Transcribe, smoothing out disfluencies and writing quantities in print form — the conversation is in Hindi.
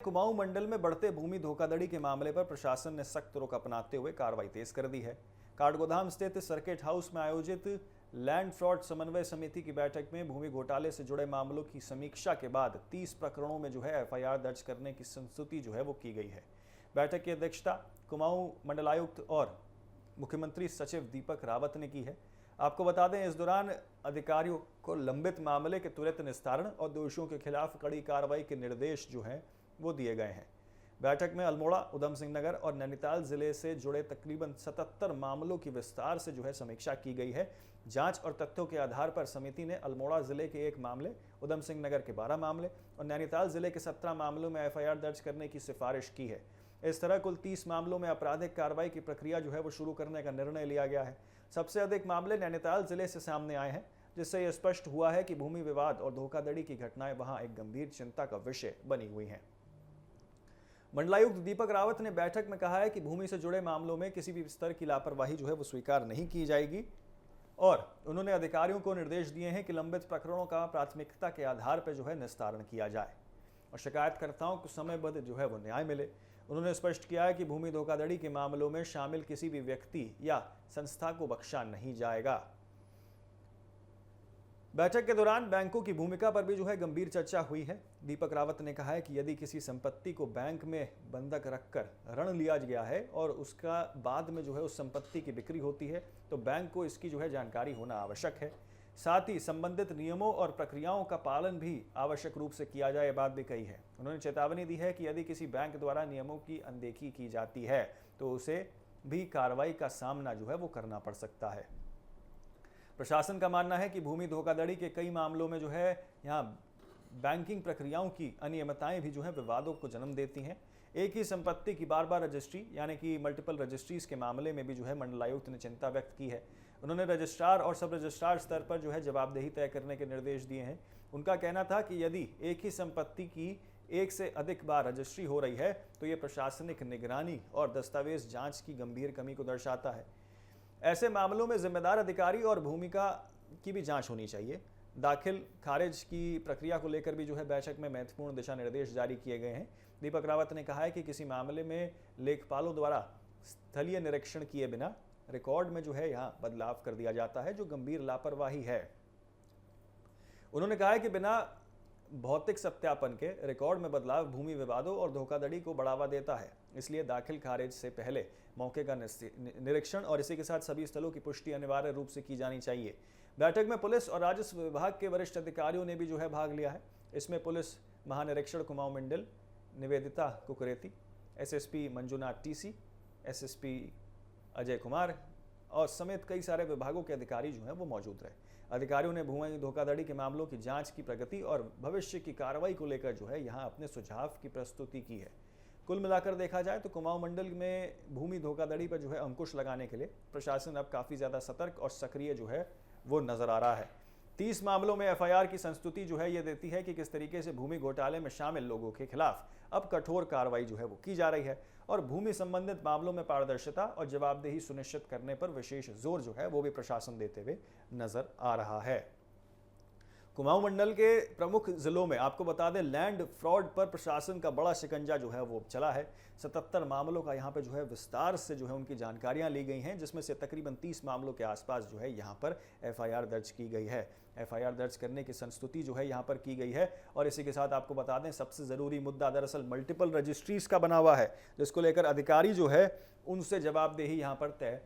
कुमाऊं मंडल में बढ़ते भूमि धोखाधड़ी के मामले पर प्रशासन ने सख्त रुख अपनाते हुए कार्रवाई तेज कर दी है। काठगोदाम स्थित सर्किट हाउस में आयोजित लैंड फ्रॉड समन्वय समिति की बैठक में भूमि घोटाले से जुड़े मामलों की समीक्षा के बाद 30 प्रकरणों में एफआईआर दर्ज करने की संस्तुति वो की गई है। बैठक की अध्यक्षता कुमाऊं मंडलायुक्त और मुख्यमंत्री सचिव दीपक रावत ने की है। आपको बता दें, इस दौरान अधिकारियों को लंबित मामले के त्वरित निस्तारण और दोषियों के खिलाफ कड़ी कार्रवाई के निर्देश वो दिए गए हैं। बैठक में अल्मोड़ा, उधम सिंह नगर और नैनीताल जिले से जुड़े तकरीबन 77 मामलों की विस्तार से समीक्षा की गई है। जांच और तथ्यों के आधार पर समिति ने अल्मोड़ा जिले के 1 मामले, उधम सिंह नगर के 12 मामले और नैनीताल जिले के 17 मामलों में एफआईआर दर्ज करने की सिफारिश की है। इस तरह कुल 30 मामलों में आपराधिक कार्रवाई की प्रक्रिया वो शुरू करने का निर्णय लिया गया है। सबसे अधिक मामले नैनीताल जिले से सामने आए हैं, जिससे यह स्पष्ट हुआ है कि भूमि विवाद और धोखाधड़ी की घटनाएं वहां एक गंभीर चिंता का विषय बनी हुई हैं। मंडलायुक्त दीपक रावत ने बैठक में कहा है कि भूमि से जुड़े मामलों में किसी भी स्तर की लापरवाही वो स्वीकार नहीं की जाएगी और उन्होंने अधिकारियों को निर्देश दिए हैं कि लंबित प्रकरणों का प्राथमिकता के आधार पर निस्तारण किया जाए और शिकायतकर्ताओं को समयबद्ध वो न्याय मिले। उन्होंने स्पष्ट किया है कि भूमि धोखाधड़ी के मामलों में शामिल किसी भी व्यक्ति या संस्था को बख्शा नहीं जाएगा। बैठक के दौरान बैंकों की भूमिका पर भी गंभीर चर्चा हुई है। दीपक रावत ने कहा है कि यदि किसी संपत्ति को बैंक में बंधक रखकर ऋण लिया गया है और उसका बाद में उस संपत्ति की बिक्री होती है, तो बैंक को इसकी जानकारी होना आवश्यक है। साथ ही संबंधित नियमों और प्रक्रियाओं का पालन भी आवश्यक रूप से किया जाए, बात भी कही है। उन्होंने चेतावनी दी है कि यदि किसी बैंक द्वारा नियमों की अनदेखी की जाती है तो उसे भी कार्रवाई का सामना वो करना पड़ सकता है। प्रशासन का मानना है कि भूमि धोखाधड़ी के कई मामलों में यहाँ बैंकिंग प्रक्रियाओं की अनियमितताएं भी विवादों को जन्म देती हैं। एक ही संपत्ति की बार-बार रजिस्ट्री यानी कि मल्टीपल रजिस्ट्रीज के मामले में भी मंडलायुक्त ने चिंता व्यक्त की है। उन्होंने रजिस्ट्रार और सब रजिस्ट्रार स्तर पर जवाबदेही तय करने के निर्देश दिए हैं। उनका कहना था कि यदि एक ही संपत्ति की एक से अधिक बार रजिस्ट्री हो रही है तो ये प्रशासनिक निगरानी और दस्तावेज जांच की गंभीर कमी को दर्शाता है। ऐसे मामलों में जिम्मेदार अधिकारी और भूमिका की भी जांच होनी चाहिए। दाखिल खारिज की प्रक्रिया को लेकर भी बैठक में महत्वपूर्ण दिशा निर्देश जारी किए गए हैं। दीपक रावत ने कहा है कि किसी मामले में लेखपालों द्वारा स्थलीय निरीक्षण किए बिना रिकॉर्ड में यहाँ बदलाव कर दिया जाता है, जो गंभीर लापरवाही है। उन्होंने कहा है कि बिना भौतिक सत्यापन के रिकॉर्ड में बदलाव भूमि विवादों और धोखाधड़ी को बढ़ावा देता है। इसलिए दाखिल खारिज से पहले मौके का निरीक्षण और इसी के साथ सभी स्थलों की पुष्टि अनिवार्य रूप से की जानी चाहिए। बैठक में पुलिस और राजस्व विभाग के वरिष्ठ अधिकारियों ने भी भाग लिया है। इसमें पुलिस महानिरीक्षण कुमाऊं मंडल Nivedita Kukreti, SSP Manjunath TC, SSP Ajay Kumar और समेत कई सारे विभागों के अधिकारी वो मौजूद रहे। अधिकारियों ने भूमि धोखाधड़ी के मामलों की जांच की प्रगति और भविष्य की कार्रवाई को लेकर यहाँ अपने सुझाव की प्रस्तुति की है। कुल मिलाकर देखा जाए तो कुमाऊं मंडल में भूमि धोखाधड़ी पर अंकुश लगाने के लिए प्रशासन अब काफ़ी ज़्यादा सतर्क और सक्रिय वो नज़र आ रहा है। 30 मामलों में एफआईआर की संस्तुति ये देती है कि किस तरीके से भूमि घोटाले में शामिल लोगों के खिलाफ अब कठोर कार्रवाई वो की जा रही है और भूमि संबंधित मामलों में पारदर्शिता और जवाबदेही सुनिश्चित करने पर विशेष जोर वो भी प्रशासन देते हुए नजर आ रहा है। कुमाऊं मंडल के प्रमुख जिलों में आपको बता दें, लैंड फ्रॉड पर प्रशासन का बड़ा शिकंजा वो चला है। 77 मामलों का यहाँ पे विस्तार से उनकी जानकारियाँ ली गई हैं, जिसमें से तकरीबन 30 मामलों के आसपास यहाँ पर एफआईआर दर्ज की गई है। एफआईआर दर्ज करने की संस्तुति यहाँ पर की गई है और इसी के साथ आपको बता दें, सबसे ज़रूरी मुद्दा दरअसल मल्टीपल रजिस्ट्रीज का बना हुआ है, जिसको लेकर अधिकारी उनसे जवाबदेही यहाँ पर तय